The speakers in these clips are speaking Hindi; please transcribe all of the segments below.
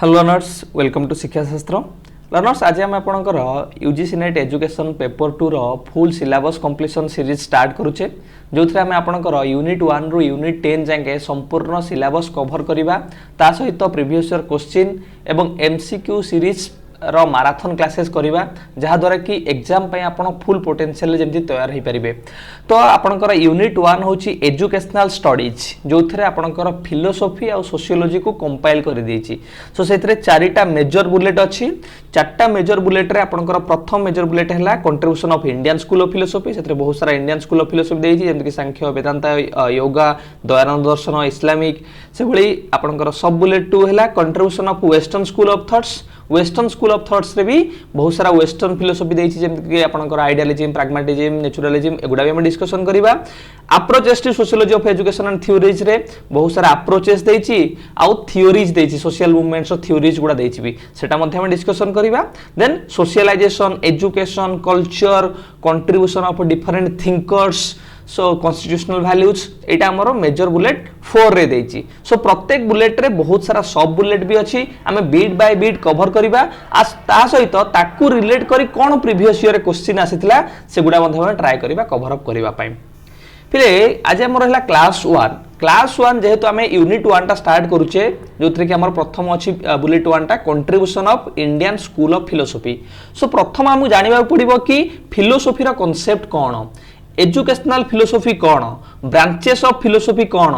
हेलो लर्नर्स वेलकम टू शिक्षा शास्त्र लर्नर्स आज आम आपंकर यूजीसी नेट एजुकेशन पेपर 2 रो full syllabus completion series start करूचे जो थे आम आपंकर यूनिट 1 रु यूनिट 10 जाके संपूर्ण सिलेबस कवर करवा ता सहित प्रीवियस ईयर क्वेश्चन एवं एमसीक्यू सीरीज रो माराथन क्लासेस करवा जहाँ द्वारा कि एग्जाम पे आपण फुल पोटेंशियल जमती तैयार हो पारे। तो आपणकर यूनिट 1 हूँ एजुकेशनल स्टडीज जो थे आपणकर फिलोसोफी और सोशियोलॉजी को कंपाइल कर देछि। सो से चारिटा मेजर बुलेट अच्छी चार्टा मेजर बुलेट रे आपणकर प्रथम मेजर बुलेट है contribution of Indian school of philosophy से बहुत सारा इंडियन स्कूल ऑफ फिलोसोफी देछि जेमति कि सांख्य वेदांत योगा दयानंद दर्शन इस्लामिक से भली आपणकर सब बुलेट 2 है contribution of western school of thoughts. Western school of thoughts रे भी बहुत सारा वेस्टर्न फिलोसोफी देछि जेमति कि आपणकर आइडियलिज्म प्रैग्मेटिज्म नेचुरलिज्म एगुडा भी हम डिस्कशन करिबा। Approaches to sociology of education and theories रे बहुत सारा अप्रोचेस देछि आउ थ्योरीज देछि सोशल मूवमेंट्स और थ्योरीज गुडा देछि भी सेटा मध्ये हम डिस्कशन करिबा। Then socialisation education culture contribution of different thinkers so constitutional values एटा हमरो मेजर बुलेट 4 रे देछि। सो प्रत्येक बुलेट रे बहुत सारा सब बुलेट भी अछि हमें बीट बाय बीट कवर करिबा आज ता सहित ताकू रिलेट करी कोन प्रीवियस ईयर क्वेश्चन आसीथिला से गुडा मध्ये हम ट्राई करिबा कवर अप करिबा पई। फिर आज हमर रहला क्लास 1 जेहेतु आम यूनिट 1 टा स्टार्ट करूचे जो थे कि हमर प्रथम अछि बुलेट 1 टा contribution of Indian school of philosophy. So प्रथम हम जानिबा पड़िबो कि फिलोसोफी रा कांसेप्ट कोन एजुकेशनल फिलोसोफी कौन ब्रांचेस ऑफ फिलोसोफी कौन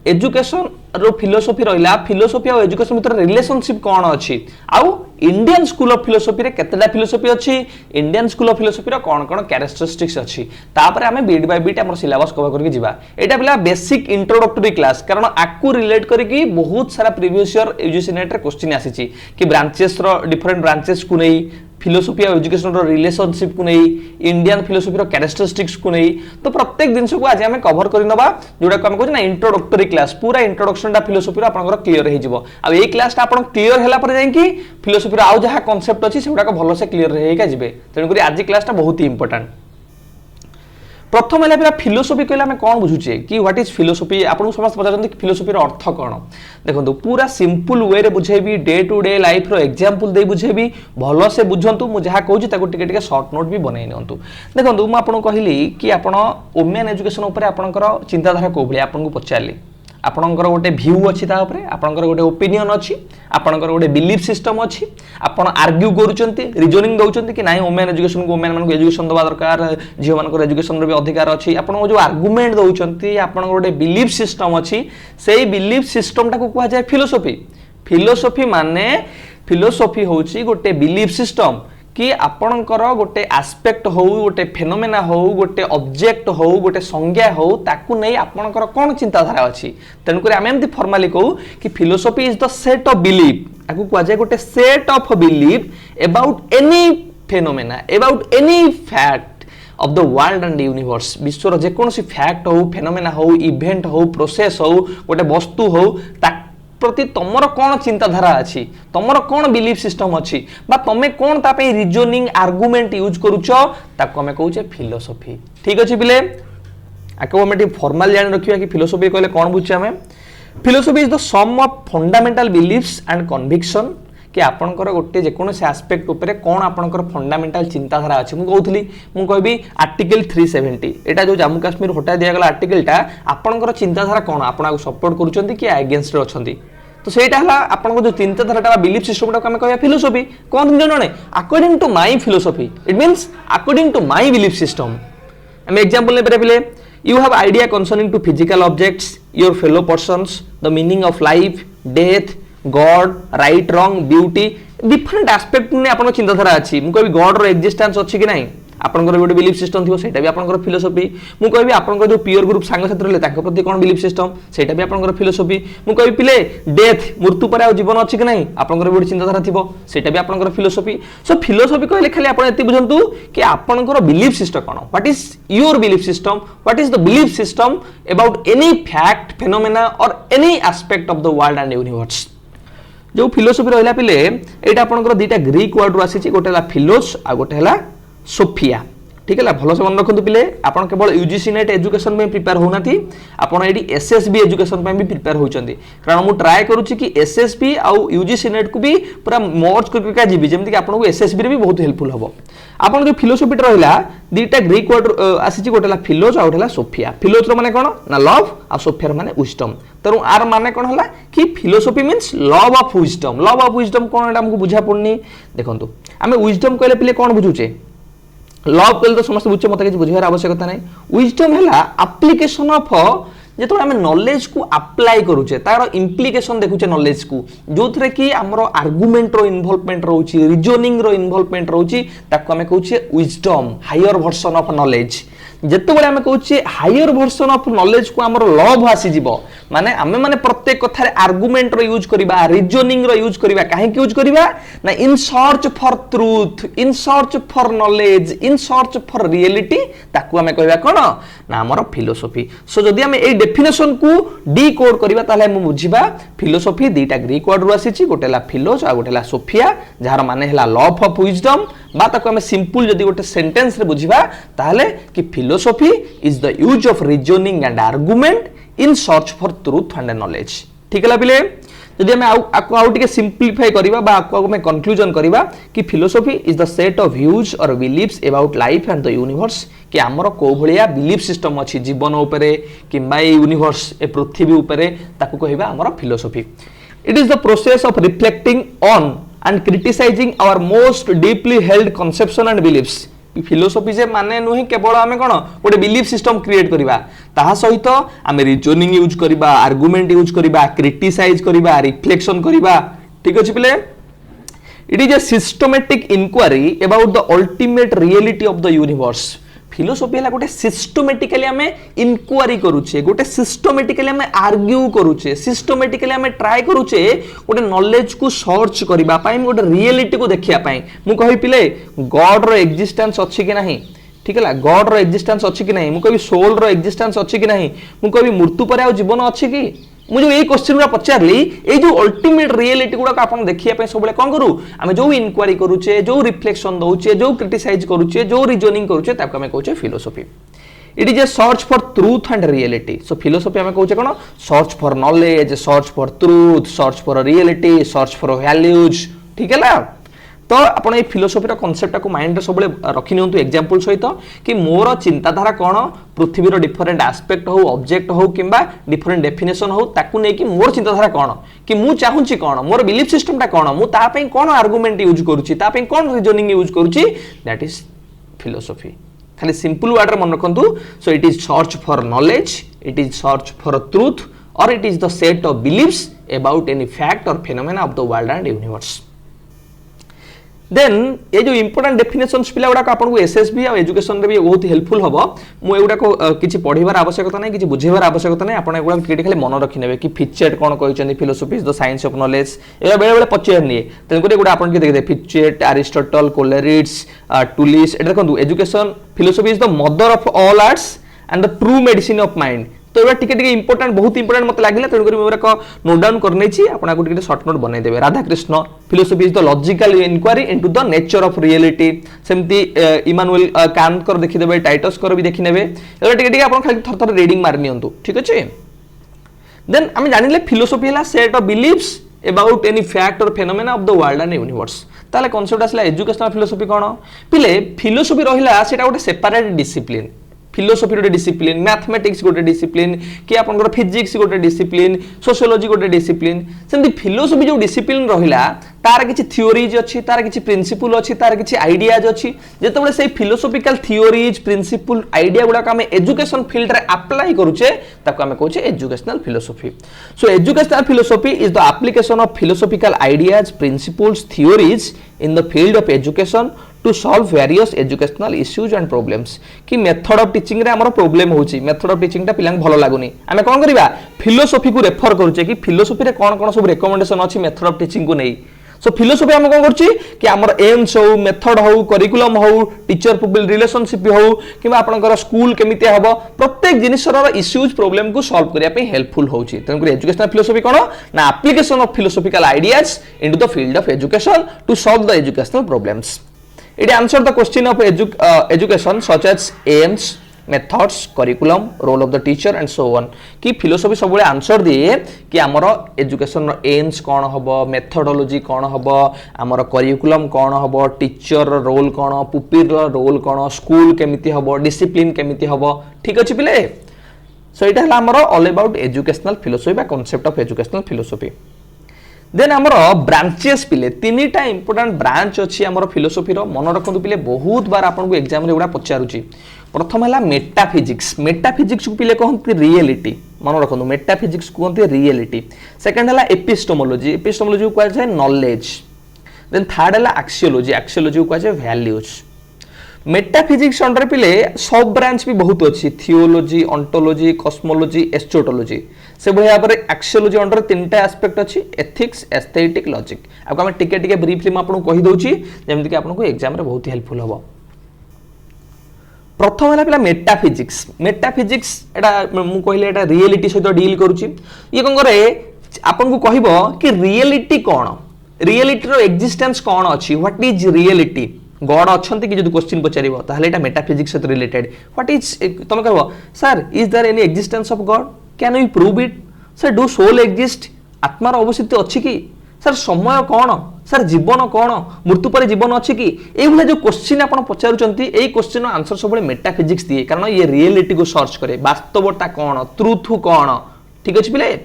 एजुकेशन रो फिलोसोफी रहिला फिलोसोफी और एजुकेशन भीतर रिलेशनशिप कौन अछि आउ इंडियन स्कूल ऑफ फिलोसोफी रे केतेटा फिलोसोफी अछि इंडियन स्कूल ऑफ फिलोसोफी रो कौन कौन कैरेक्टरिस्टिक्स अछि तापर हमें बीट बाय बीट हमर सिलेबस कवर करके जिबा। एटा बिला बेसिक इंट्रोडक्टरी क्लास कारण आकु रिलेट करके बहुत सारा प्रीवियस ईयर यूजीसी नेट रे क्वेश्चन आसीछि कि ब्रांचेस रो डिफरेंट ब्रांचेस को नै फिलोसोफी और एजुकेशन रो रिलेशनशिप को नहीं इंडियन फिलोसोफी रो कैरेक्टरिस्टिक्स को नहीं तो प्रत्येक दिन को आज हमें कवर कर नबा जोडा को हम कहू ना इंट्रोडक्टरी क्लास पूरा इंट्रोडक्शन टा फिलोसोफी रो आपनकर क्लियर हे जिवो। अब ए क्लास टा आपन क्लियर हैला पर जाय कि फिलोसोफी रो आउ जहा कांसेप्ट अछि सेउडा को भलो से क्लियर हेका जिवे तेन करी आज क्लास टा बहुत ही इंपोर्टेंट। प्रथम है फिलोसोफी कहले आम कौन बुझुचे कि व्हाट इज फिलोसोफी आपको समस्त पचार कि फिलोसोफी अर्थ कौन देखो पूरा सिंपल वे रे बुझेबी डे टू डे लाइफ रो एग्जांपल दे बुझेबी भलो से बुझंतु मु जहा कहूची ताको टिके टिके शॉर्ट नोट भी बनाई नियंतु। देखो मु आपन कहली कि आपण वुमेन एजुकेशन ऊपर आपनकर चिंताधारा को भली आपन को पचारली आपनकर गोटे व्यू अछि ता ऊपर आपनकर गोटे ओपिनियन अछि आपनकर गोटे बिलीफ सिस्टम अछि आपण आर्ग्यू करूचंती रीजनिंग दउचंती कि नाही वुमेन एजुकेशन को वुमेन मान को एजुकेशन दबा दरकार झियो मान को एजुकेशन रो भी अधिकार अछि आपण जो आर्गुमेंट दउचंती आपण गोटे बिलीफ सिस्टम अछि सेही बिलीफ सिस्टम टा को कहआ जाय फिलोसोफी। फिलोसोफी माने फिलोसोफी होछि गोटे बिलीफ सिस्टम कि आपणकर गोटे एस्पेक्ट हो गोटे फेनोमेना हो गोटे ऑब्जेक्ट हो गोटे संज्ञा हो ताकू नहीं आपणकर कोन चिंताधारा अछि तेन करी हम एमती फॉर्मली कहू कि philosophy is the set of belief आकू कहआ जाय गोटे set of belief about any phenomena about any fact of the world and universe विश्वर जे कोनसी फैक्ट हो फेनोमेना हो इवेंट हो प्रोसेस हो गोटे वस्तु हो ता प्रति तमर कौन चिंताधारा अच्छी तमर कौन बिलीफ सिस्टम अच्छी बा तमे कौन ता पे रीजनिंग आर्गुमेंट यूज करूछ ताको हमें कहूचे फिलोसोफी। ठीक अछि बिले आको हमें टी फॉर्मल जान रखिया कि फिलोसोफी कहले कौन बुझे हमें philosophy is the sum of fundamental beliefs and conviction कि आपनकर गोटे जेकोन से एस्पेक्ट ऊपर कौन आपनकर फंडामेंटल चिंताधारा अछि मु कहउथली मु कहबी आर्टिकल 370 एटा जो जम्मू काश्मीर हटा दिया गला आर्टिकल टा आपनकर चिंताधारा कौन आपन सपोर्ट करूचंती कि अगेंस्ट रे अछंती तो सेटा हला आपन जो चिंताधारा बिलीफ सिस्टम टा हम कहया फिलोसोफी कोन जने according to my philosophy it means according to my belief system. हम एग्जांपल ले पिले you have idea concerning to physical objects your fellow persons the meaning of life death God right wrong beauty different aspect ने आपन चिंताधारा अछि मु कहबी गॉड रो एक्जिस्टेंस अछि कि नाही आपनकर गोटे बिलीफ सिस्टम थिबो सेटा भी आपनकर फिलोसोफी। मु कहबी आपनकर जो पियर ग्रुप सांग क्षेत्र ले ताको प्रति कोन बिलीफ सिस्टम सेटा भी आपनकर फिलोसोफी। मु कहबी पिले डेथ मृत्यु पर आ जीवन अछि कि नाही आपनकर गोटे चिंताधारा थिबो सेटा भी आपनकर फिलोसोफी। सो फिलोसोफी कहले खाली आपन एति बुझंतु कि आपनकर बिलीफ सिस्टम कोन what is your belief system what is the belief system about any fact phenomena और any aspect of the world and universe. जो फिलोसोफी रहिला पिले एटा आपनकर दीटा ग्रीक वर्ड रो आसीची गोटे हला फिलोस आ गोटे हला सोफिया ठीक है भल से मन रखु पिले आपन केवल यूजीसी नेट एजुकेशन में प्रिपेयर होना थी आपन एडी एसएसबी एजुकेशन में भी प्रिपेयर होचंदी कारण मु ट्राई करूची कि एसएसबी आउ यूजीसी नेट को भी पूरा मर्ज करके का जीबी जेमति कि आपन को एसएसबी रे भी बहुत हेल्पफुल हबो आपन जो फिलोसोफी रहला दीटा ग्रीक वर्ड आसी गोटेला फिलोज आ गोटेला सोफिया फिलोज रो माने कोन ना लव आ सोफिया माने विजडम तरु आर माने कोन हला कि philosophy means love of wisdom कोन एटा हमको बुझा पड़नी देखंतु हमें विजडम कहले पिले कोन बुझुचे लव कहले तो समस्त बुझे मत बुझार आवश्यकता नहीं विजडम है एप्लिकेशन ऑफ जो आम नॉलेज को अप्लाई करूचे तार इम्प्लिकेशन देखुचे नॉलेज को जो थे कि आमर आर्गुमेंट रो इन्वॉल्वमेंट रोची रिजनिंग रो इन्वॉल्वमेंट रोची ताको आमे कहूचे wisdom higher version of knowledge जेतेबेले आमे कहूचे हायर वर्जन ऑफ नॉलेज को आमर लव आसी जीवो माने आमे माने प्रत्येक कथारे आर्गुमेंट रो यूज करिबा रिजनिंग रो यूज करिबा काहे कि यूज करिबा ना in search for truth in search for knowledge in search for reality ताको आमे कहबा कोन ना आमर फिलोसोफी सो जदी आमे ए डेफिनेशन को डिकोड करिबा ताले हम बुझिबा फिलोसोफी दीटा ग्रीक वर्ड रो आसीची गोटेला फिलोस आ गोटेला सोफिया जार माने हला लव ऑफ विजडम बा ताको आमे सिंपल जदी गोटे सेंटेंस रे बुझिबा ताले कि philosophy is the use of reasoning and argument in search for truth and knowledge ठीक है पिले जदि हमें आउ टिके सिंपलीफाई करिबा बा आकु हमें कंक्लूजन करिबा कि philosophy is the set of views और believes about life and the universe कि हमर को भलिया बिलीफ सिस्टम अछि जीवन उपरे किबा ए यूनिवर्स ए पृथ्वी उपरे ताकू कहबा हमर philosophy it is the process of reflecting on and criticising our most deeply held conception and beliefs philosophy जे माने नुही केवल आमे कोन गोटे बिलीफ सिस्टम क्रिएट करिबा ताहा सहित आमे रीजनिंग यूज करिबा आर्गुमेंट यूज करिबा क्रिटिसाइज करिबा रिफ्लेक्शन करिबा ठीक अछि पिले it is a systematic inquiry about the ultimate reality of the universe philosophy है गोटे सिस्टमेटिकली आम इनक्वारी करूचे गोटे सिस्टमेटिकली आम आर्ग्यू करूचे सिस्टमेटिकली आम ट्राए करूचे गोटे नॉलेज को सर्च करबा पई गोटे रियलिटी को देखिया पई मु कहि पिले गॉड रो एक्जिस्टेंस अछि कि नाही ठीक है गॉड रो एक्जिस्टेंस अछि कि नाही मु कहि सोल रो एक्जिस्टेंस अछि कि नाही मु कहि मृत्यु पर आ जीवन अछि कि मुझे ये क्वेश्चन गुड़ा पचारली ये जो अल्टीमेट रियलिटी गुड़ा आपन देखिया पे सबले कोन करू आमे जो इनक्वारी करूचे जो रिफ्लेक्शन दउचे जो क्रिटिसाइज करूचे जो रीजनिंग करूचे ताको आमे कहूचे philosophy it is a search for truth and reality so philosophy आमे कहूचे कोन search for knowledge search for truth search for reality search for values ठीक है ना तो आपण ए फिलोसोफी रो कांसेप्ट को माइंड रे सबले रखि नियंतु एग्जांपल सहित कि मोर चिंताधारा कोन पृथ्वी रो डिफरेंट एस्पेक्ट हो ऑब्जेक्ट हो किबा डिफरेंट डेफिनेशन हो ताकू नै कि मोर चिंताधारा कोन कि मु चाहूची कोन मोर बिलीफ सिस्टम टा कोन मु ता पई कोन आर्गुमेंट यूज करूची ता पई कोन रीजनिंग यूज करूची दैट इज फिलोसोफी खाली सिंपल वर्ड रे मन रखंतु so it is search for knowledge it is search for truth or it is the set of beliefs about any fact or phenomena of the world and universe then ये जो इंपोर्टेंट डेफिनेशंस पिला गुडा को आपन को एसएसबी आ एजुकेशन रे भी बहुत हेल्पफुल हबो मु एगुडा को किछि पढिबार आवश्यकता नै किछि बुझेबार आवश्यकता नै आपन एगुडा क्रिटिकली मन रखि नेबे कि फिचेट कोन कहिसथि philosophy is the science of knowledge एबा बेले बेले पचेर निए तन को एगुडा आपन के देख दे फिचेट एरिस्टोटल कोलेरिड्स टुलिस एटा देखंतु education philosophy is the mother of all arts and the true medicine of mind तो एबा टिके टिके इंपोर्टेंट बहुत इंपोर्टेंट मत लागिला तन करी मेरा को नोट डाउन करनै छी आपन को टिके शॉर्ट नोट बनाई देबे Radha Krishna philosophy is the logical inquiry into the nature of reality सेमती इमानुएल कांट कर देखि देबे टाइटस कर भी देखि नेबे एबा टिके टिके आपन खाली थर थर रीडिंग मार नियंतु ठीक अछि देन हम जानिले फिलोसोफी हला set of beliefs about any fact or phenomena of the world and universe ताले कांसेप्ट असला एजुकेशनल फिलोसोफी कोन पिले फिलोसोफी रहिला सेटा गोटे सेपरेट डिसिप्लिन फिलोसोफी गोटे डिसिप्लिन मैथमेटिक्स गोटे डिसिप्लिन कि आपनकर फिजिक्स गोटे डिसिप्लिन सोशियोलॉजी गोटे डिसिप्लिन सेमती फिलोसोफी जो डिसिप्लिन रहिला तार किछि थ्योरीज अछि तार किछि प्रिंसिपल अछि तार किछि आइडियाज अछि जेतबेले से फिलोसोफिकल थ्योरीज प्रिंसिपल आइडिया गुडा हम एजुकेशन फील्ड रे अप्लाई करूचे ताको हम कहूचे educational philosophy so educational philosophy is the application of philosophical ideas principles theories in the field of education to solve various educational issues and problems कि मेथड ऑफ टीचिंग रे हमर प्रॉब्लम होची मेथड ऑफ टीचिंग टा पिलांग भलो लागुनी हमें कोन करबा फिलोसोफी को रेफर करूचे कि फिलोसोफी रे कोन कोन सब रिकमेंडेशन अछि मेथड ऑफ टीचिंग को नै सो फिलोसोफी हम कोन करछि कि हमर एम्स हो मेथड हो करिकुलम हो टीचर पीपल रिलेशनशिप हो किबा आपनकर स्कूल केमिते हबो प्रत्येक जिनिसर इश्यूज प्रॉब्लम को सॉल्व करिया पे हेल्पफुल होची तन एजुकेशनल फिलोसोफी कोन ना application of philosophical ideas into the field of education to solve the educational problems It answer the question of education such as aims, methods, curriculum, role of the teacher and so on. कि philosophy सब बड़े answer दिए कि आमर education रो aims कौन हबो, methodology कौन हबो, आमर curriculum कौन हबो, teacher रो role कौन, pupil रो role कौन, school केमिति हबो, discipline केमिति हबो, ठीक अछि पिले. So it हला आमर all about educational philosophy बा concept of educational philosophy. Then आमर ब्रांचेस पिले तीनटा इंपोर्टेंट ब्रांच अच्छी आमर फिलोसोफी रो मन रखु पिले बहुत बार आपन को एग्जाम रे गुडा पचारुची. प्रथम है मेटाफिजिक्स. मेटाफिजिक्स को पिले कहते रियलिटी, मन रखु मेटाफिजिक्स को कहते रियलिटी. सेकंड है एपिस्टेमोलॉजी. एपिस्टेमोलॉजी को कहै नॉलेज. देन थर्ड है एक्सियोलॉजी. एक्सियोलॉजी को कहै वैल्यूज. मेटाफिजिक्स अंडर पिले सब ब्रांच भी बहुत अच्छी, थियोलॉजी, ओंटोलॉजी, कॉस्मोलॉजी, एस्ट्रोटोलॉजी. से भाई यहाँ एक्सियोलॉजी अंडर तीनटा एस्पेक्ट अच्छी, एथिक्स, एस्थेटिक, लॉजिक. आपको हम टिके टिके ब्रीफली आपको कहि दउची जेमति कि आपको एग्जाम रे बहुत हेल्पफुल हबो. प्रथम है पिला मेटाफिजिक्स. मेटाफिजिक्स एटा मु कहले एटा रियलिटी सहित डील करूची. ये कोन करे आपन को कहबो कि रियलिटी कोन, रियलिटी रो एक्जिस्टेंस कोन अछि, व्हाट इज रियलिटी. गॉड अच्छंती कि जो क्वेश्चन पचारिबो ताहले एटा मेटाफिजिक्स सहित रिलेटेड. व्हाट इज तमे कहबो sir is there any existence of God, can we prove it. Sir do soul exist, आत्मार अवस्थिति अछि कि. सर समय कोन, सर जीवन कोन, मृत्यु पर जीवन अछि कि. ए भले जो क्वेश्चन आपण पचारुचंती ए क्वेश्चन आंसर सब मेटाफिजिक्स दिए, कारण ये रियलिटी को सर्च करे, वास्तवता कोन, ट्रुथ कोन. ठीक अछि पिले.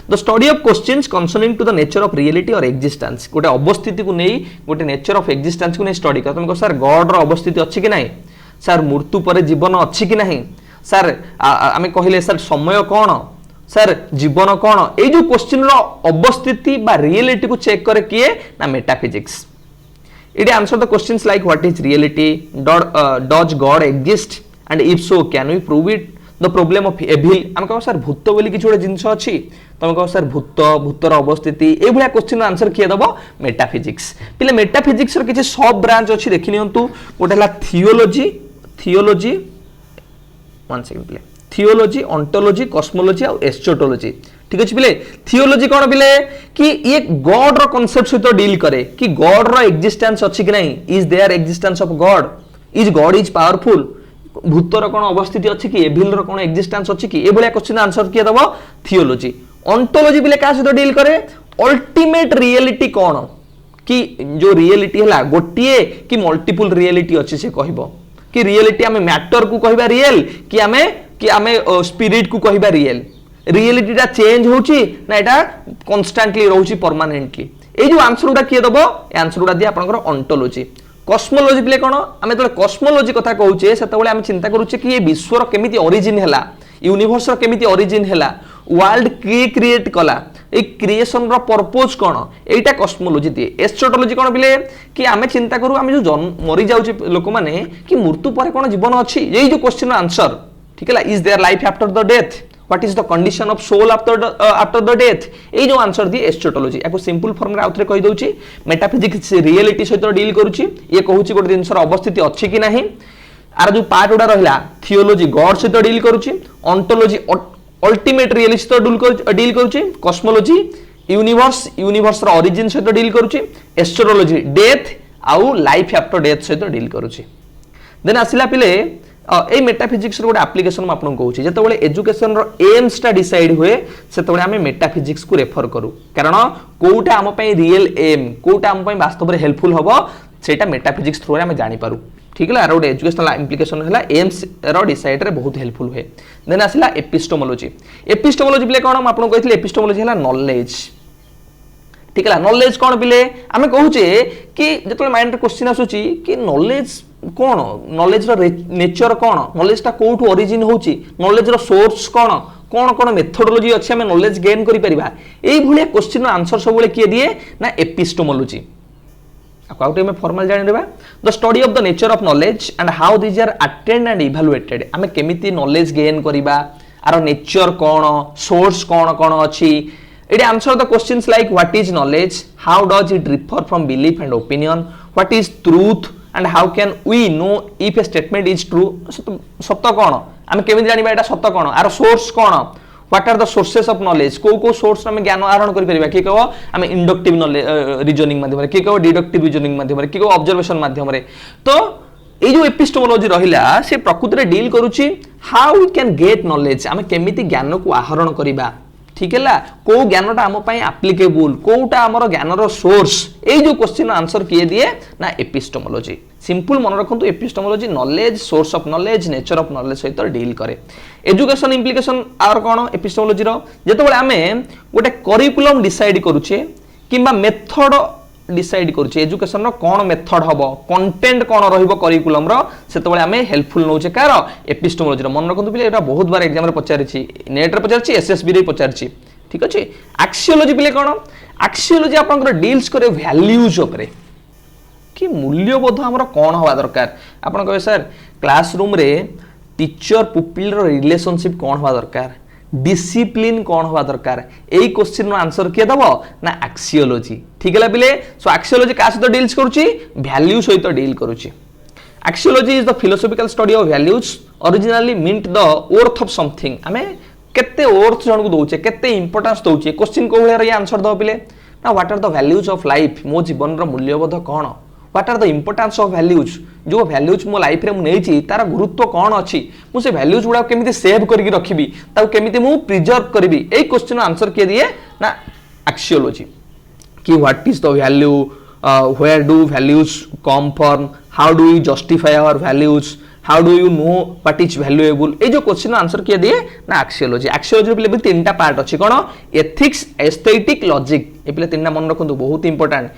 The study of questions concerning to the nature of reality और एक्जिस्टेंस. गोटे अवस्थिति को नहीं गोटे नेचर ऑफ एक्जिस्टेंस को नहीं स्टडी कर. तुम कह सर गॉड रो अवस्थिति अछि कि नहीं, सर मृत्यु पर जीवन अछि कि नहीं, सर आमे कहिले सर समय कोन, सर जीवन कोन. ए जो क्वेश्चन रो अवस्थिति बा रियलिटी को चेक करे किए ना metaphysics. It answer the questions like what is reality, does God exist and if so can we prove it, the problem of evil. हम कह सर भूत बोली किछ गोटे जिंस अछि, तुम कह सर भूत, भूतर अवस्थिति, ए भलिया क्वेश्चन आंसर किए दबो मेटाफिजिक्स. पिले मेटाफिजिक्स रो किछ सब ब्रांच अछि देखि नियंतु. गोटे हला थियोलॉजी, थियोलॉजी वन सेकंड पिले, थियोलॉजी, ओंटोलॉजी, कॉस्मोलॉजी और एस्ट्रोटोलॉजी. ठीक अछि पिले. थियोलॉजी कोन पिले कि ये गॉड रो कांसेप्ट सहित डील करे कि गॉड रो एक्जिस्टेंस अछि कि नहीं, is there existence of God, is God is powerful, भूतर कोन अवस्थिति अछि कि, एविल रो कोन एक्जिस्टेंस अछि कि. ए भलिया क्वेश्चन आंसर किए दबो थियोलॉजी. ओंटोलॉजी पिले का सहित डील करे, अल्टीमेट रियलिटी कोन, कि जो रियलिटी हला गोटिए कि मल्टीपल रियलिटी अछि से कहबो. कि रियलिटी आमे मैटर को कहबा रियल, कि आमे स्पिरिट को कहबा रियल. रियलिटी टा चेंज होची ना एटा कांस्टेंटली रहउची परमानेंटली. ए जो आंसर उडा किए दबो, ए आंसर उडा दि आपनकर ओंटोलॉजी. कॉस्मोलॉजी पिले कोन, आमे तो कॉस्मोलॉजी कथा कहउचे सेतबेले आमे चिंता करूचे कि ये विश्वर केमिति ओरिजिन हला, यूनिवर्स रो केमिति ओरिजिन हला, वर्ल्ड के क्रिएट कला, a creation row purpose cone, Etah cosmology दिए. एस्ट्रोटोलॉजी कोन पिले कि आमे चिंता करू आमे जो मरि जाउचे लोक माने कि मृत्यु पर कोन जीवन अछि. एई जो क्वेश्चन आंसर ठीक है, is there life after the death, what is the condition of soul after the death. ए जो आंसर दिए एस्ट्रोटोलॉजी. याको सिंपल फॉर्म रे आउथरे कहि दउची. मेटाफिजिक्स रियलिटी सहित डील करूची. ये कहूची गोटे जिंसर अवस्थिति अछि कि नाही. आर जो पार्ट उडा रहला थियोलॉजी गॉड सहित डील करूची, ओंटोलॉजी अल्टीमेट रियलिटी सहित डील करूची, कॉस्मोलॉजी यूनिवर्स रो ओरिजिन सहित डील करूची, एस्ट्रोलॉजी डेथ आउ लाइफ आफ्टर डेथ सहित डील करूची. देन आसिला पिले ए मेटाफिजिक्स रो गोटे एप्लीकेशन मैं आपन कहूची. जेतबेले एजुकेशन रो एम्स टा डिसाइड हुए सेतबेले हमें मेटाफिजिक्स को रेफर करू, कारण कोउटा हम पई रियल एम, कोउटा हम पई वास्तव रे हेल्पफुल हबो सेटा मेटाफिजिक्स थ्रू रे हम जानि पारू. ठीक है, गोटे एजुकेशनल इम्प्लिकेशन है एम्स रो डिसाइड रे बहुत हेल्पफुल हुए. Then आसिला epistemology. एपिस्टेमोलॉजी पिले कोन, हम आपन कहइतले एपिस्टेमोलॉजी है नॉलेज. ठीक है, नॉलेज कोन पिले आमे कहूचे कि जेतबेले माइंड रे क्वेश्चन आसुची कि नॉलेज कोन, नॉलेज रो नेचर कोन, नॉलेज ता कोठु ओरिजिन होची, नॉलेज रो सोर्स कोन, कोन कोन मेथोडोलॉजी अछि हमें नॉलेज गेन करि परिबा. एई भलिया क्वेश्चन आंसर सब बेले किए दिए ना एपिस्टेमोलॉजी. आउटे में फॉर्मल जानि देबा. The study of the nature of knowledge and how this are attained and evaluated. हमें केमिति नॉलेज गेन करिबा, आरो नेचर कोन, सोर्स कोन कोन अछि. It answer the questions like what is knowledge, how does it differ from belief and opinion, what is truth and how can we know if a statement is true. सत्य कोन, आमे केमिति जानिबा एटा सत्य कोन, आरो सोर्स कोन, what are the sources of knowledge को सोर्स में ज्ञान आहरण कर परिबा कि कहो हम इंडक्टिव नॉलेज रीजनिंग माध्यम रे कि कहो डिडक्टिव रीजनिंग माध्यम रे कि कहो ऑब्जर्वेशन माध्यम रे तो ए जो एपिस्टेमोलॉजी रहिला से प्रकृति रे डील करूची how we can get knowledge आमे केमिति ज्ञान को आहरण करिबा ठीक है को ज्ञानटा आम एप्लिकेबल कोटा आमर ज्ञानर सोर्स ये जो क्वेश्चन आंसर किए दिए ना एपिस्टेमोलॉजी सिंपल मन रखु epistemology knowledge source of knowledge nature of knowledge सहित डील करे एजुकेशन इम्प्लिकेशन आर कौन एपिस्टेमोलॉजी जेतेबेले आमे गोटे करिकुलम डिसाइड करूचे किंबा मेथड डिसाइड करूचे एजुकेशन कौन मेथड हम कंटेंट कौन रहिबो करिकुलम रो सेतेबेले आमे हेल्पफुल नौचे कार एपिस्टेमोलॉजी मन रखु पिले एटा बहुत बार एग्जाम रे पचारिछि नेट रे पचारिछि एसएसबी रे पचारिछि ठीक अछि एक्सियोलॉजी पिले कौन एक्सियोलॉजी आपनकर डील्स करे वैल्यूज ऊपर कि मूल्यबोध हमर कौन हवा दरकार आपन कहे सर क्लासरूम रे टीचर पुपिल रो रिलेशनशिप कौन हवा दरकार डिसिप्लिन कौन हवा दरकार यही क्वेश्चन रो आंसर किए दबो ना एक्सियोलॉजी ठीक है पिले सो एक्सियोलॉजी का सहित डील्स करूची वैल्यू सहित डील करूची axiology is the philosophical study of values originally meant the worth of something हमें केते वर्थ जन को दोचे केते इंपोर्टेंस दोचे क्वेश्चन को भले रे आंसर दो पिले ना what are the values of life मो जीवन रो मूल्यबोध कौन what are the importance of values जो वैल्यूज मो लाइफ रे मु नेछि तार गुरुत्व कौन अछि मु से वैल्यूज गुडा केमिति सेव करके रखिबी ता केमिति मु प्रिजर्व करबी एई क्वेश्चन आंसर के दिए ना एक्सियोलॉजी कि what is the value where do values come from how do you justify our values how do you know what is valuable ए जो क्वेश्चन आंसर किए दिए ना एक्सियोलॉजी एक्सियोलॉजी पिले तीनटा पार्ट अछि कोन एथिक्स एस्थेटिक लॉजिक ए पिले तीनटा मन रखंतु बहुत इंपोर्टेंट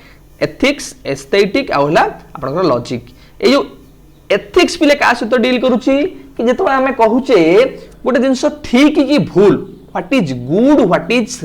एथिक्स एस्थेटिक आउला आपनकर लॉजिक ए जो एथिक्स पिले का सहित डील करूची कि जेतो हमें कहूचे गोटे जिंस ठीक कि भूल what is good what is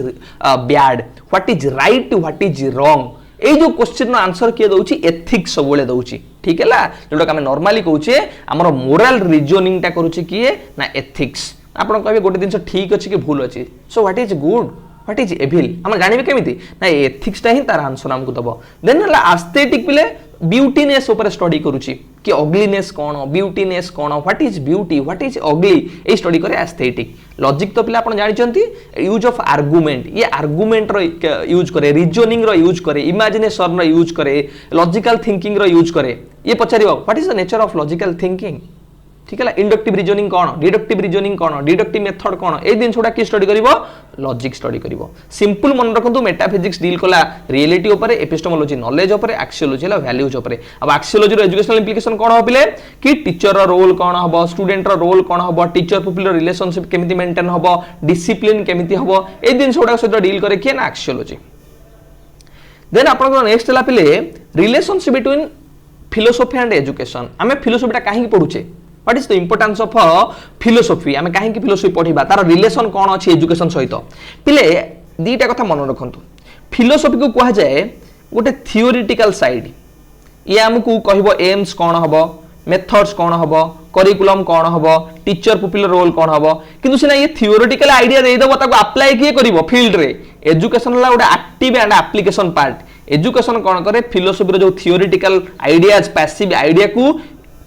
bad what is right what is wrong ए जो क्वेश्चन आंसर किए दउची एथिक्स सब बेले दउची ठीक है जोटा हमें नॉर्मली कहूचे हमर मोरल रीजनिंग टा करूची किए ना एथिक्स आपन कहबे गोटे जिंस ठीक अछि कि भूल अछि so what is good what is evil हम जानिबे केमिति ना एथिक्स टा ही तार आंसर हमको दबो देन हला एस्थेटिक पिले ब्यूटीनेस ऊपर स्टडी करूची कि अग्लीनेस कौन ब्यूटीनेस कौन what is beauty what is ugly ए स्टडी करे एस्थेटिक लॉजिक तो पिले आपण जानि चंती यूज ऑफ आर्गुमेंट ये आर्गुमेंट रो यूज करे रीजनिंग रो यूज करे इमेजिनेशन रो यूज करे लॉजिकल थिंकिंग रो यूज करे ये पचारिबो what is the nature of logical thinking ठीक है इंडक्टिव रीजनिंग कौन डिडक्टिव रीजनिंग कौन डिडक्टिव मेथड कौन ए दिन छोड़ा की स्टडी करिवो लॉजिक स्टडी करिवो सिंपल मन रखंतु मेटाफिजिक्स डील कला रियलिटी ऊपर एपिस्टेमोलॉजी नॉलेज ऊपर एक्सियोलॉजी ला वैल्यूज ऊपर अब एक्सियोलॉजी रो एजुकेशनल इंप्लिकेशन कौन हो पिले कि टीचर रो रोल कौन हबो स्टूडेंट रो रोल कौन हबो टीचर पुपिल रो रिलेशनशिप केमिति मेंटेन हबो डिसिप्लिन केमिति हबो ए दिन छोड़ा सहित डील करे कि ना एक्सियोलॉजी देन आपन नेक्स्ट ला पिले relationship between philosophy and education हमें फिलोसॉफी टा काहे पढुचे what is the importance of philosophy आमे काहे की फिलोसॉफी पढिबा तार रिलेशन कोन अछि एजुकेशन सहित पिले दीटा कथा मन रखंतु फिलोसॉफी को कहा जाए गोटे थियोरिटिकल साइड ये हमकु कहबो एम्स कोन हबो मेथड्स कोन हबो करिकुलम कोन हबो टीचर पुपिल रोल कोन हबो किंतु सिना ये थियोरिटिकल आईडिया दे दबो ताको अप्लाई किए करिवो फील्ड रे एजुकेशन ला गोटे active and application part education कोन करे फिलोसॉफी रो जो थियोरिटिकल आईडियाज पैसिव आईडिया को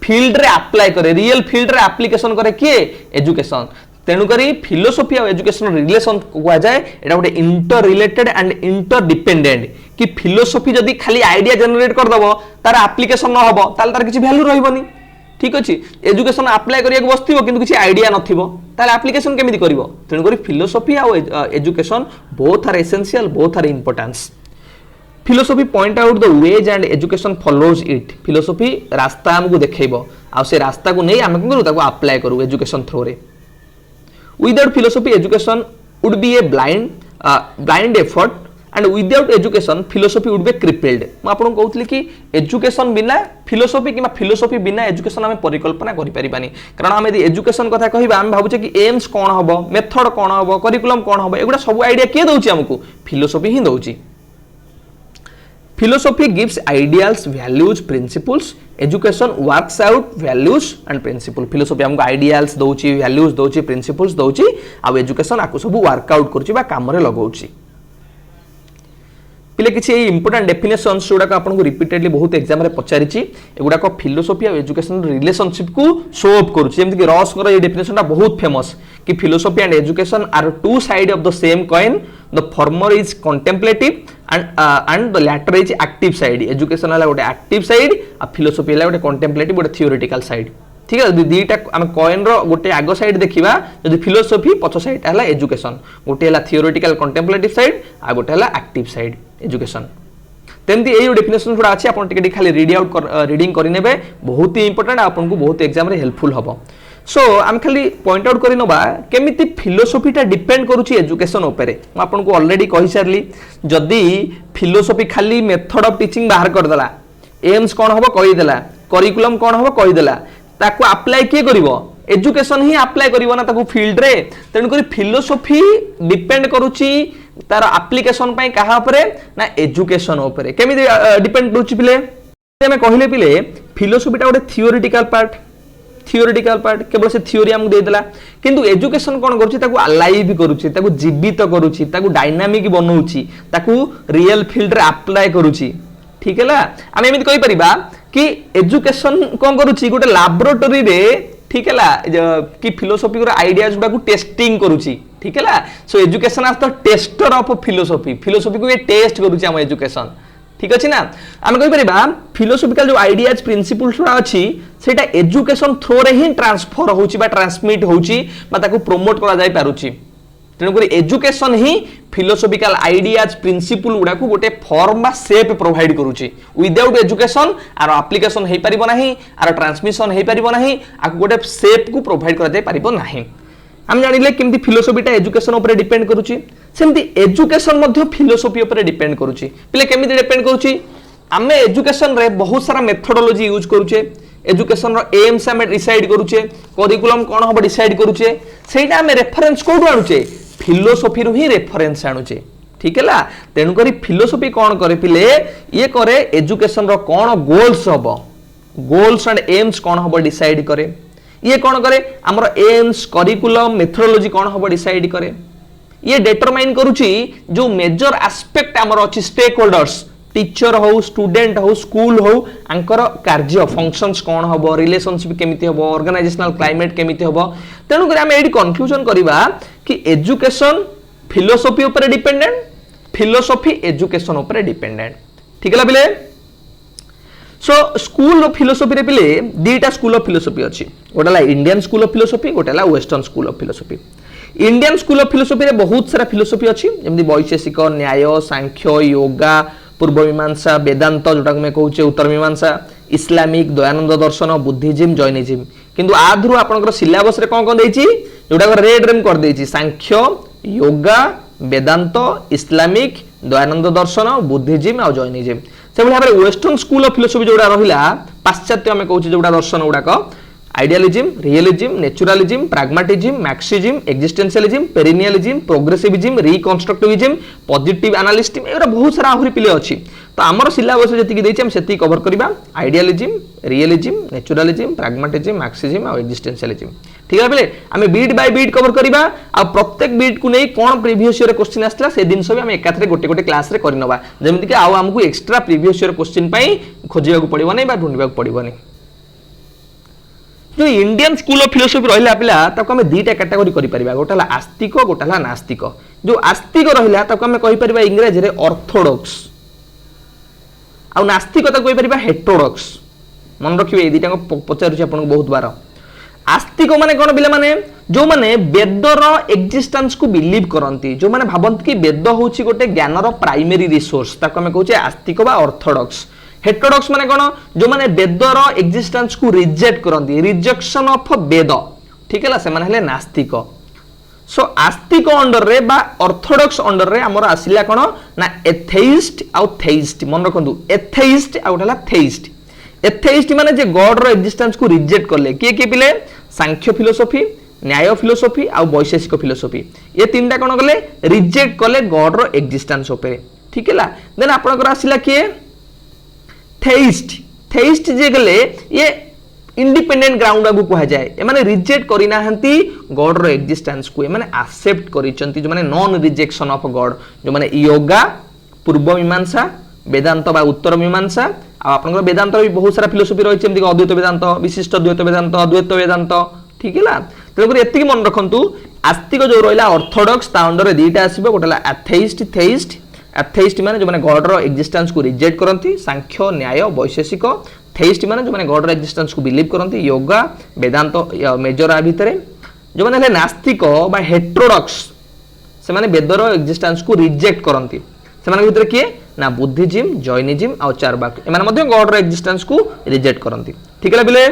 फील्ड रे अप्लाई करे रियल फील्ड रे एप्लीकेशन करे किए एजुकेशन तेनु करी फिलोसॉफी और एजुकेशन रिलेशन कहा जाए एटा गोटे inter related and inter dependent कि फिलोसॉफी जदी खाली आईडिया जनरेट कर दबो तार एप्लीकेशन न हबो ताल तार किछि वैल्यू रहइबनी ठीक अछि एजुकेशन अप्लाई करिया बसथिबो किंतु किछि आईडिया नथिबो ताल एप्लीकेशन केमिति करिवो तेनु करी फिलोसॉफी और education both are essential both are importance philosophy point out the ways and education follows it philosophy रास्ता हमको देखैबो आ से रास्ता को नै हम करू ताको अप्लाई करू एजुकेशन थ्रू रे without philosophy education would be a blind effort and without education philosophy would be crippled म आपन कहउतली कि एजुकेशन बिना फिलोसॉफी किमा फिलोसॉफी बिना एजुकेशन हम परिकल्पना करि परिबानी कारण हम यदि एजुकेशन कथा कहिबा हम भाबुचे कि एम्स कोन हबो मेथड कोन हबो करिकुलम कोन हबो एगुडा सब आईडिया के दउची हमकु philosophy he दउची Philosophy gives ideals, values, principles. Education works out values and principles. Philosophy हमको ideals दउची, values दउची, principles दउची, आ education आको सब work out करची बा काम रे लगाउची. पिले किसी इंपोर्टेंट डेफिनेशंस जोड़ा आपको रिपीटेडली बहुत एग्जाम रे पचारिछि एगुडा फिलोसफी और एजुकेशन रिलेशनशिप को शो अप करूछि जेमति कि रॉस कर ये डेफिनेशन बहुत फेमस कि philosophy and education are two side of the same coin the former is contemplative and the latter is active side education है गोटे एक्टिव साइड आ फिलोसफी है गोटे कंटेम्पलेटिव गोटे थियोरेटिकल साइड ठीक है दुईटा आम कॉइन रो गोटे आग साइड देखा जब फिलोसफी पछ साइड है एजुकेशन गोटे है थियोरेटिकल कंटेम्पलेटिव साइड आ गोटे है एक्टिव साइड एजुकेशन तेमती ये डेफिनेशन गुड़ा अच्छी आप खाली रीडिंग करने बहुत ही इंपोर्टेंट आपको बहुत एग्जाम रे हेल्पफुल हम सो आम खाली पॉइंट आउट करनवा केमिति फिलोसफीटा डिपेंड करुच्ची एजुकेशन उपरे आपको ऑलरेडी कहि सारली जदि फिलोसफी खाली मेथड ऑफ टीचिंग बाहर करदेला एम्स कौन हम कहीदेला करिकुलम कौन हम कहीदेला ताको अप्लाई किए करिवो एजुकेशन ही अप्लाई करिवो ना ताको फील्ड रे तेणु करी फिलोसफी डिपेंड करुच्ची तार एप्लीकेशन पई कहा उपरे ना एजुकेशन उपरे केमिति डिपेंड करुच्ची पिले हमें कहले पिले फिलोसफीटा गोटे थियोरिटिकल पार्ट केवल से थियोरी हमको देदेला किंतु एजुकेशन कौन करुच्ची ताको अलाइव करुच्ची ताको जीवित करुच्ची ताको डायनामिक बनौची ताको रियल फील्ड रे अप्लाई करुच्ची ठीक है आम एमती कहि परिबा कि एजुकेशन कौन करुच्ची गोटे लैबोरेटरी रे ठीक है कि फिलोसफी को आइडियाज गुडा को टेस्टिंग करुच्ची ठीक है so education as the tester of philosophy को ये टेस्ट करुच्ची हम एजुकेशन ठीक अच्छे ना आम कहि परिबा फिलोसफिकल जो आइडियाज प्रिंसिपल्स अच्छी सेटा एजुकेशन थ्रो रे ही ट्रांसफर होची बा ट्रांसमिट होची बा ताको प्रमोट करा जाय पारुची तेणुक एजुकेशन ही फिलोसफिकल आइडियाज प्रिंसिपल गुडा को गोटे फॉर्म बा शेप प्रोवाइड करुची विदाउट एजुकेशन आर एप्लीकेशन हे परिबो नाही आर ट्रांसमिशन हे परिबो नाही आ गोटे शेप को प्रोवाइड करा जाय परिबो नाही हम जानिले केमती फिलोसफीटा एजुकेशन ऊपर डिपेंड करुची सेमती एजुकेशन मध्य फिलोसफी ऊपर डिपेंड करुची पिले केमती डिपेंड करुची आमे एजुकेशन रे बहुत सारा मेथोडोलॉजी यूज करूचे एजुकेशन रो एम्स हमें डिसाइड करूचे करिकुलम कोन हो डिसाइड करूचे सेटा हमें रेफरेंस कोड आनुचे फिलोसफी रो ही रेफरेंस आनुचे ठीक है तेणु करी फिलोसफी कौन करे पिले ये करे एजुकेशन रो कौन गोल्स हबो गोल्स एंड एम्स कौन हबो डिसाइड करे ये कौन करे हमर एम्स करिकुलम मेथोडोलॉजी कौन हबो डिसाइड करे ये डिटरमाइन करूची जो मेजर एस्पेक्ट हमर अछि स्टेक होल्डर्स टीचर हो स्टूडेंट हो स्कूल हो आंकर कार्य फंक्शंस कौन हबो रिलेशनशिप केमिति हबो ऑर्गेनाइजेशनल क्लाइमेट केमिति हबो तेणु करी हम एडी कंफ्यूजन करिबा कि एजुकेशन फिलोसफी ऊपर डिपेंडेंट फिलोसफी एजुकेशन ऊपर डिपेंडेंट ठीक है पिले सो स्कूल ऑफ फिलोसफी रे पिले दीटा स्कूल ऑफ फिलोसफी अछि गोटेला इंडियन स्कूल ऑफ फिलोसफी गोटेला western school of philosophy Indian school of philosophy रे बहुत सारा फिलोसफी अछि जेमि वैशेषिक न्याय सांख्य योगा पूर्व मीमांसा वेदांत जोटा मैं कहूचे उत्तर मीमांसा इस्लामिक दयानंद दर्शन बुद्धिज्म जैनिज्म किंतु आधुरु आपनकर सिलेबस रे कोन कोन देछि जोटा रेड रेम कर देछि सांख्य योगा वेदांत इस्लामिक दयानंद दर्शन बुद्धिज्म और जैनिज्म से भाव में वेस्टर्न स्कूल ऑफ फिलोसफी जोड़ा रहा पाश्चात्य आम कहूँ जोड़ा दर्शन गुड़ाक आइडियालिज्म realism नेचुरालिज्म प्राग्माटिज्म Marxism existentialism perennialism प्रोग्रेसिविज्म रिकंस्ट्रक्टिविज्म positive एनालिस्टिज्म era बहुत सारा आहुरी पिले अच्छी तो आमर सिलेबस जति देछि हम सेति कवर करबा आइडियालिज्म रियलिज्म नेचुरालिज्म प्राग्माटिज्म मार्क्सिज्म और एक्जिस्टेंशियलिज्म ठीक है बेले आमे बीट बाय बीट कवर करबा आ प्रत्येक बीट को नै कोन प्रीवियस ईयर क्वेश्चन आस्थिला से दिन सब हम एकाथरे गोटे गोटे क्लास रे करनबा जेमिति कि आउ हमकु एक्स्ट्रा प्रीवियस ईयर क्वेश्चन पई खोजिबा को पड़िबो नै बा ढूंढिबा को पड़िबो नै जो इंडियन स्कूल ऑफ फिलोसफी रहिला पिला ताको हमें दीटा कैटेगरी करि परिबा गोटाला आस्तिक गोटाला नास्तिक जो आस्तिक रहिला ताको हमें कहि परिबा इंग्लिश रे ऑर्थोडॉक्स आ नास्तिक ताको कहि परिबा हेटेरोडॉक्स मन रखिबे ए दीटा को पचारुछि आपन बहुत बार आस्तिक माने कोन बिले माने जो माने वेदर एक्जिस्टेंस को बिलीव करंती जो माने भाबंत कि वेद होछि गोटे ज्ञानर प्राइमरी रिसोर्स ताको हमें कहउछि आस्तिक बा ऑर्थोडॉक्स हेटेरोडॉक्स माने कोन जो माने वेदर एक्जिस्टेंस को रिजेक्ट करंती रिजेक्शन ऑफ वेद ठीक है से माने हले नास्तिक सो आस्तिक अंडर रे बा ऑर्थोडॉक्स अंडर रे हमर आसिला कोन ना एथेइस्ट आ थेइस्ट मन रखंतु एथेइस्ट आ उठला थेइस्ट एथेइस्ट माने जे गॉड रो एक्जिस्टेंस को रिजेक्ट करले के पिले सांख्य फिलोसफी न्याय फिलोसफी आ वैशेषिक फिलोसफी ये तीनटा कोन करले रिजेक्ट करले गॉड रो एक्जिस्टेंस ऊपर ठीक है देन आपनकर आसिला के थेइस्ट जे गले ये इंडिपेंडेंट ग्राउंड को कहा जाए ए माने रिजेक्ट करि नाहंती गॉड रो एक्जिस्टेंस को ए माने एक्सेप्ट करिसंती जो माने नॉन रिजेक्शन ऑफ गॉड जो माने योगा पूर्व मीमांसा वेदांत बा उत्तर मीमांसा आपन वेदांत भी बहुत सारा फिलोसफी रही है अद्वैत वेदांत विशिष्ट द्वैत वेदांत अद्वैत वेदांत ठीक है तेणुक एति मन रखु आस्तिक जो रहा ऑर्थोडॉक्स ता अंडर दुईटा आसो गोटे एथेइस्ट थेइस्ट एथेइस्ट माने जो माने गॉड रो एक्जिस्टेंस को रिजेक्ट करती सांख्य न्याय वैशेषिक थेइस्ट माने जो माने गॉड रो एक्जिस्टेंस को बिलीव करती योगा वेदांत मेजर आ भितर जो माने नास्तिक बा हेट्रोडॉक्स से माने वेदर एक्जिस्टेंस को रिजेक्ट करती से माने भितर किए ना बुद्धिज्म जैनिज्म आ चारवाक एमाने मध्य गॉड रो एक्जिस्टेंस को रिजेक्ट करती ठीक है बिले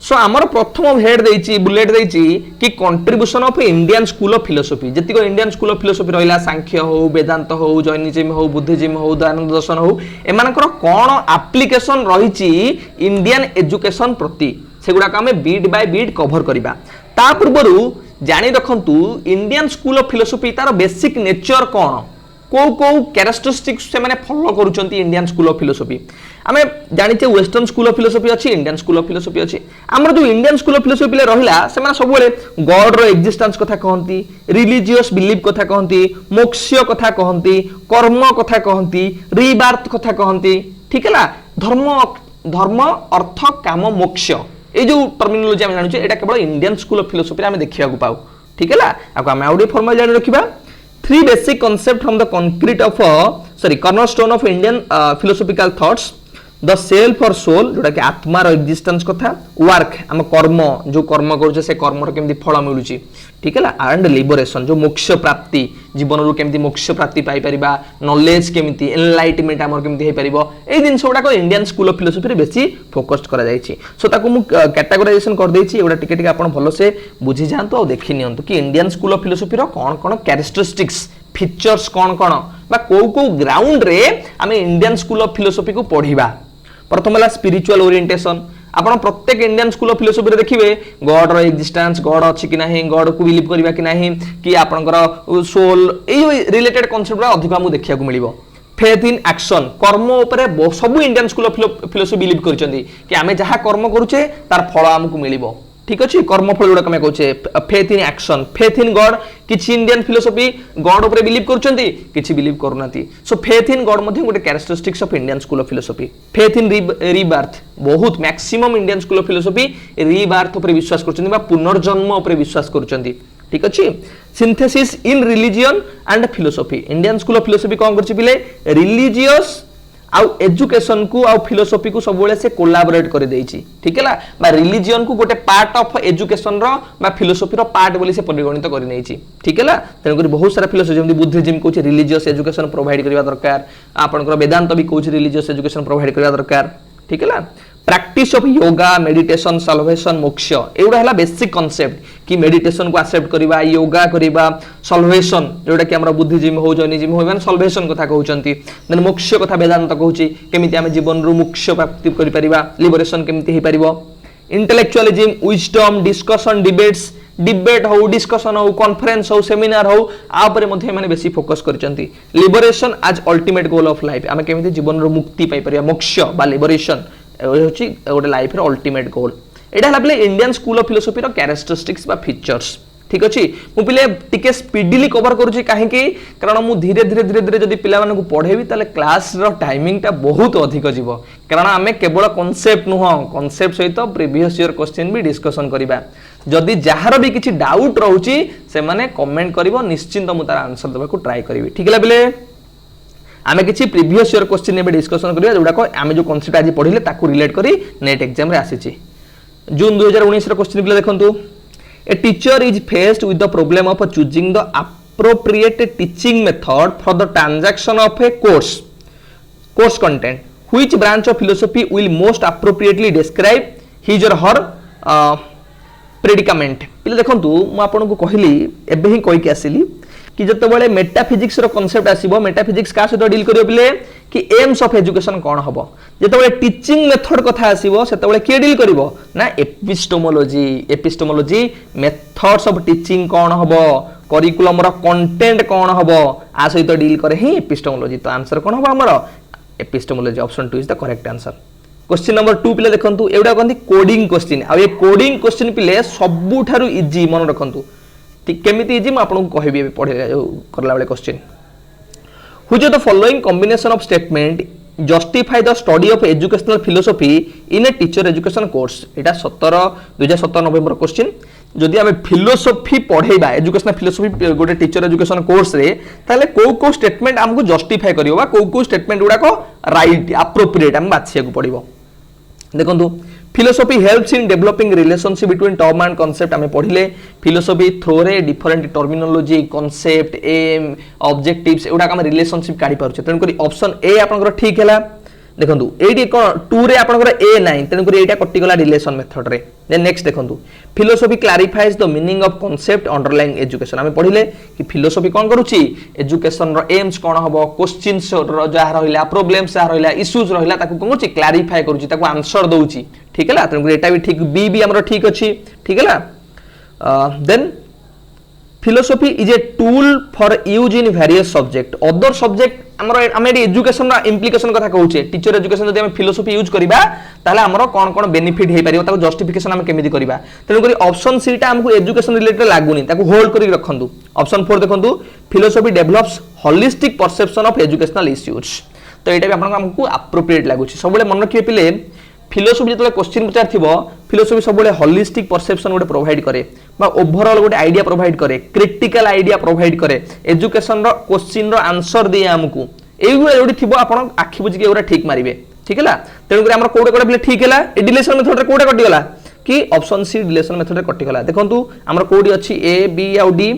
सो आमर प्रथम हेड देछि बुलेट देछि कि contribution of Indian school of philosophy जतिको इंडियन स्कूल ऑफ फिलोसफी रहिला सांख्य हो वेदांत हो जैनिज्म हो बुद्धिज्म हो दयानंद दर्शन हो एमानकर कोन एप्लीकेशन रहिछि इंडियन एजुकेशन प्रति सेगुडा का हमें बीट बाय बीट कवर करिबा ता पूर्वरु जानि रखंतु इंडियन स्कूल ऑफ फिलोसफी तार बेसिक नेचर कोन को कैरेक्टरिस्टिक्स से माने फॉलो करूचंती इंडियन स्कूल ऑफ फिलोसफी आमे जानिते वेस्टर्न स्कूल ऑफ फिलोसफी अछि इंडियन स्कूल ऑफ फिलोसफी अछि हमर जो इंडियन स्कूल ऑफ फिलोसफी ले रहिला से माने सब बेले गॉड रो एक्जिस्टेंस कथा कहंती रिलीजियस बिलीफ कथा कहंती मोक्ष कथा कहंती कर्म कथा कहंती रीबार्थ कथा कहंती ठीक है धर्म धर्म अर्थ काम मोक्ष ए जो टर्मिनोलॉजी हम जानु एटा केवल इंडियन स्कूल ऑफ फिलोसफी हम देखिया को पाऊ ठीक है आको हम आउडी फॉर्मल जानि रखिबा three basic concepts from the concrete of cornerstone of Indian philosophical thoughts the self or soul जोटा कि आत्मार एक्जिस्टेंस कथा वर्क हम कर्म जो कर्म करूचे से कर्म रो केमती फल मिलुची ठीक है एंड लिबरेशन जो मोक्ष प्राप्ति जीवन रो केमती मोक्ष प्राप्ति पाई परिबा नॉलेज केमती एनलाइटमेंट हमर केमती हे परिबो ए दिन सोडा को इंडियन स्कूल ऑफ फिलोसफी रे बेसी फोकस करा जायछि सो ताको मु कैटेगराइजेशन कर देछि एडा टिके टिके आपण भलो से बुझी जानतो आ देखि नियंतु कि इंडियन स्कूल ऑफ फिलोसफी रो कोन कोन कैरेक्टरिस्टिक्स फीचर्स कोन कोन बा को ग्राउंड रे हमें इंडियन स्कूल ऑफ फिलोसफी को पढिबा प्रथम है स्पिरिचुअल ओरिएंटेशन आपण प्रत्येक इंडियन स्कूल ऑफ फिलोसफी रे देखिबे गॉड रो एक्जिस्टेंस गॉड अछि कि नाही गॉड को बिलीव करबा कि नाही कि आपनकर सोल ए रिलेटेड कांसेप्ट अधिक हमु देखिया को मिलिबो फेथ इन एक्शन कर्म ऊपर सब Indian school of philosophy believe करचंदी कि आमे जहा कर्म करूचे तार फल हमकु मिलिबो ठीक अछि कर्म फल गुडा कमे कहूचे faith in action faith in God किछि इंडियन फिलोसफी गॉड ऊपर बिलीव करचंदी किछि बिलीव करूनाती सो फेथ इन गॉड मध्ये गोटे characteristics of Indian school of philosophy faith in rebirth बहुत maximum Indian school of philosophy rebirth ऊपर विश्वास करचंदी बा पुनर्जन्म ऊपर विश्वास करचंदी ठीक अछि synthesis in religion and philosophy Indian school of philosophy कोन करछि बिले रिलीजियस आउ एजुकेशन को आउ फिलोसफी को सब बेले से कोलैबोरेट कर देछि ठीक है बा रिलीजियन को गोटे पार्ट ऑफ एजुकेशन रो बा फिलोसफी रो पार्ट बोली से परिगणित कर नेछि ठीक है तेन कर बहुत सारा फिलोसफी जेमि बुद्धिज्म कोछि रिलीजियस एजुकेशन प्रोवाइड करबा दरकार आपनकर वेदांत भी कोछि रिलीजियस एजुकेशन प्रोवाइड करबा दरकार ठीक है practice of yoga meditation salvation मोक्ष एउडा हला बेसिक कांसेप्ट कि मेडिटेशन को एक्सेप्ट करबा योगा करबा सल्वेशन जोटा कि हमरा बुद्धिज्म हो जैनिज्म हो माने सल्वेशन कथा कहउचंती देन मोक्ष कथा वेदांत कहउची केमिति हम जीवन रो मोक्ष प्राप्ति करि परिबा लिबरेशन केमिति हे परिबो इंटेलेक्चुअलिज्म विजडम डिस्कशन डिबेट हो डिस्कशन हो कॉन्फ्रेंस हो सेमिनार हो आ पर मध्ये माने बेसी फोकस करचंती liberation as ultimate goal of life हम केमिति जीवन रो मुक्ति पाई परिबा मोक्ष बा लिबरेशन होची गोटे लाइफ रो अल्टीमेट गोल एटा हला बेले इंडियन स्कूल ऑफ फिलोसफी रो कैरेक्टरिस्टिक्स बा फीचर्स ठीक अछि मु पिले टिके स्पीडली कवर करूची काहे कि कारण मु धीरे धीरे जदी पिला माने को पढेबी ताले क्लास रो टाइमिंग टा बहुत अधिक जीवो कारण हमें केवल कांसेप्ट नुह कांसेप्ट सहित प्रीवियस ईयर क्वेश्चन भी डिस्कशन करिबा जदी जहार भी किछि डाउट रहउची से माने कमेंट करिवो निश्चिंत मु तार आंसर देबा को ट्राई करिवि ठीक है बिले आमे किछि प्रीवियस ईयर क्वेश्चन ने डिस्कशन करिया जोडा को आमे जो कांसेप्ट आज पढिले ताकू रिलेट करी नेट एग्जाम रे आसीची जून 2019 रो क्वेश्चन बिले देखंतु A teacher is faced with the problem of choosing the appropriate teaching method for the transaction of a course content. Which branch of philosophy will most appropriately describe his or her predicament? पिले देखंतु मु आपन को कहली एबे ही कहि के आसिली कि जते बेले मेटाफिजिक्स रो कांसेप्ट आसीबो मेटाफिजिक्स का सहित डील करियो पिले कि एम्स ऑफ एजुकेशन कोन हबो जते बेले टीचिंग मेथड कथा आसीबो सेते बेले के डील करिवो ना एपिस्टेमोलॉजी मेथड्स ऑफ टीचिंग कोन हबो करिकुलम रो कंटेंट कोन हबो आ सहित डील करे ही एपिस्टेमोलॉजी तो आंसर कोन हबो हमरो epistemology option 2 is the correct answer question number 2 पिले देखंतु एवडा कहंती कोडिंग क्वेश्चन आ ये कोडिंग क्वेश्चन पिले सबुठारु इजी मन रखंतु ठीक केमिति इजी म आपन को कहबी पढे करला बेले question which of the following combination of statement justify the study of educational philosophy in a teacher education course. Etah 2017 November question. जदि आम फिलोसफी पढ़ेबा एजुकेशनल फिलोसफी गोटे टीचर एजुकेशन कोर्स रे ताले को स्टेटमेंट हमको जस्टिफाई करियो बा को स्टेटमेंट गुडा को राइट एप्रोप्रिएट हम बाछिया को पड़िबो। देखंतु philosophy helps in developing relationship between term and concept. आम पढ़िले फिलोसफी थ्रो रे different terminology concept aim objectives एगुडा हम रिलेशनशिप काढी पारुछे। तेन करी ऑप्शन ए आपनकर ठीक हैला। देखंतु एडी कोन 2 रे आपनकर ए नाही तेन करी एटा कटि गला रिलेशन मेथड रे। देन नेक्स्ट देखंतु philosophy clarifies the meaning of concept underlying education. आम पढ़िले कि फिलोसफी कोन करूची एजुकेशन रो एम्स कोन हबो क्वेश्चंस रो जहा रहिला प्रॉब्लम्स जहा रहिला इश्यूज रहिला ताकू कोन करूची क्लैरिफाई करूची ताकू आंसर दउची। ठीक है तेणुक एटा भी ठीक बी भी हमरो ठीक अच्छी। ठीक है then philosophy is a tool for use in various subject other subject आम एजुकेशन इम्प्लिकेशन कथा कहूचे टीचर एजुकेशन जब फिलोसफी यूज करबा ताले हमरो कोन कोन बेनिफिट हे परियो ताको जस्टिफिकेशन हम केमिति करबा। तेणुक ऑप्शन सी टा हमको एजुकेशन रिलेटेड लागुनी ताको होल्ड करी रखंतु। ऑप्शन 4 देखंतु philosophy develops holistic perception of educational issues. तो एटा भी आपन हमको एप्रोप्रिएट लागुची। सबले मन रखिए पिले फिलोसफी जो क्वेश्चन पचार थी फिलोसफी सब होलिस्टिक परसेप्शन गोटे प्रोवाइड करे बा ओवरऑल गोटे आइडिया प्रोवाइड करे क्रिटिकल आइडिया प्रोवाइड करे एजुकेशन रो क्वेश्चन रो आंसर दिए हमको एगुड़ा जोड़ी थी आपण आखि बुझी के ठीक मारे। ठीक है तेणुक आम कौटे कौटे ठीक है डिलेशन मेथड रे कौटे कटिगला कि ऑप्शन सी डिलेशन मेथड रे कटिगला। देखंतु आमर कोडी अछि ए बी आ D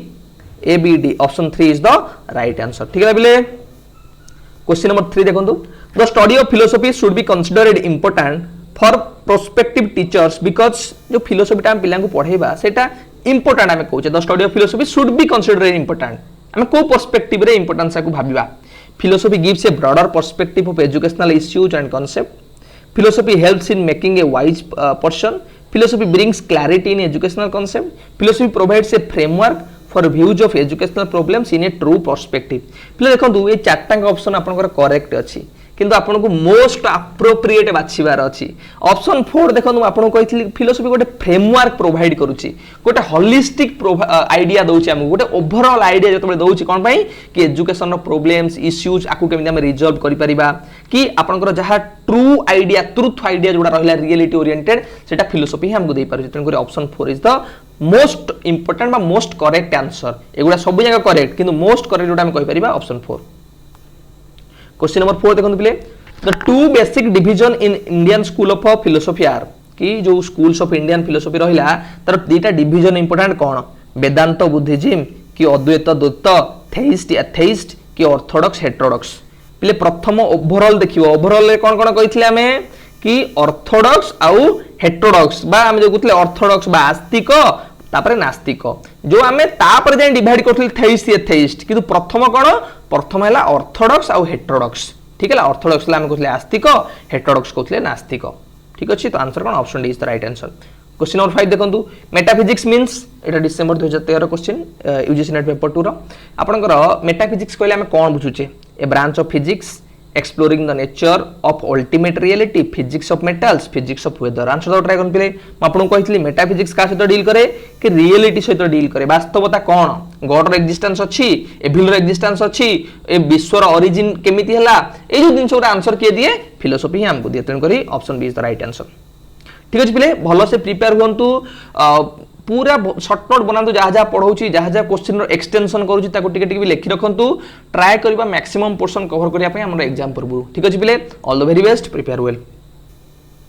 A B D option 3 is the right answer. ठीक है बिले क्वेश्चन नंबर 3 देखंतु the study of philosophy should be considered important for prospective teachers because जो फिलोसफी आम पिला पढ़ेबा सेटा इंपोर्टेंट आम कहूचे the study of philosophy should be considered important आम को पर्सपेक्टिव रे इंपोर्टेंस को भाबिबा। Philosophy gives a broader perspective of educational issues and concept. Philosophy helps in making a wise person. Philosophy brings clarity in educational concept. Philosophy provides a framework for views of educational problems in A true perspective. पिले देखंतु ए चारटा ऑप्शन आपनकर करेक्ट अछि किंतु आपन को मोस्ट एप्रोप्रिएट बाछिबार अछि। ऑप्शन 4 देखंतु आपन कहितली फिलोसफी गोटे फ्रेमवर्क प्रोवाइड करूची गोटे होलिस्टिक आइडिया दउची हम गोटे ओवरऑल आइडिया जतबे दउची कोन पई कि एजुकेशन रो प्रॉब्लम्स इश्यूज आकु केमिति हम रिजॉल्व करि परिबा कि आपनकर जहा ट्रू आइडिया ट्रुथ आइडिया जोडा रहला रियलिटी ओरिएंटेड सेटा फिलोसफी हमको दे पारुची। तेन करी option 4 is the most important बा मोस्ट करेक्ट आंसर। एगुडा सब जगह करेक्ट किंतु मोस्ट करेक्ट जोडा हम कहि परिबा ऑप्शन 4। क्वेश्चन नंबर 4 देखो पिले the two basic division in Indian school of philosophy are कि जो स्कूल्स ऑफ इंडियन फिलोसफी रहिला तार दीटा डिवीजन इंपोर्टेंट कोन वेदांत बुद्धिज्म कि अद्वैत द्वैत थेइस्ट एथेइस्ट कि ऑर्थोडॉक्स हेटेरोडॉक्स। पिले प्रथम ओवरऑल देखियो ओवरऑल रे कोन कोन कहितले हमें कि ऑर्थोडॉक्स आउ हेटेरोडॉक्स बा हम जो कहतले ऑर्थोडॉक्स बा आस्तिक तापरे नास्तिक जो आमे तापर जे डिवाइड करथले थेइस्ट एथेइस्ट किंतु प्रथम कोन प्रथम हैला ऑर्थोडॉक्स आउ हेटेरोडॉक्स। ठीक है ऑर्थोडॉक्स ला हम कहतले आस्तिक हेटेरोडॉक्स कहतले नास्तिक। ठीक अछि तो आंसर कोन option D is the right answer. Question number 5 देखंतु मेटाफिजिक्स मींस एटा December 2013 question UGC NET paper 2 रो आपनकर मेटाफिजिक्स कहले हम कोन बुझुचे a branch of physics exploring the nature of ultimate reality physics of metals physics of weather। Answer तो ट्राई करन पिले म आपन कहितली मेटाफिजिक्स का सहित डील करे कि रियलिटी सहित डील करे वास्तवता कोन गॉड रो एक्जिस्टेंस अछि एविल रो एक्जिस्टेंस अछि ए विश्व रो ओरिजिन केमिति हला ए जो दिन छोटा आंसर के दिए फिलोसफी ही हमको दिए। तेन करी option B is the right answer. ठीक अछि पिले भलो से प्रिपेयर होंतु पूरा शॉर्ट नोट बनातु जहाँ जहाँ पढ़ाऊँ जहाँ जहाँ क्वेश्चन एक्सटेंशन करूँ ताको टिके टिके भी लिखि रखंतु ट्राई करबा मैक्सिमम पोर्शन कवर करिया पय हमर एग्जाम पूर्व। ठीक अछि पिले all the very best prepare well.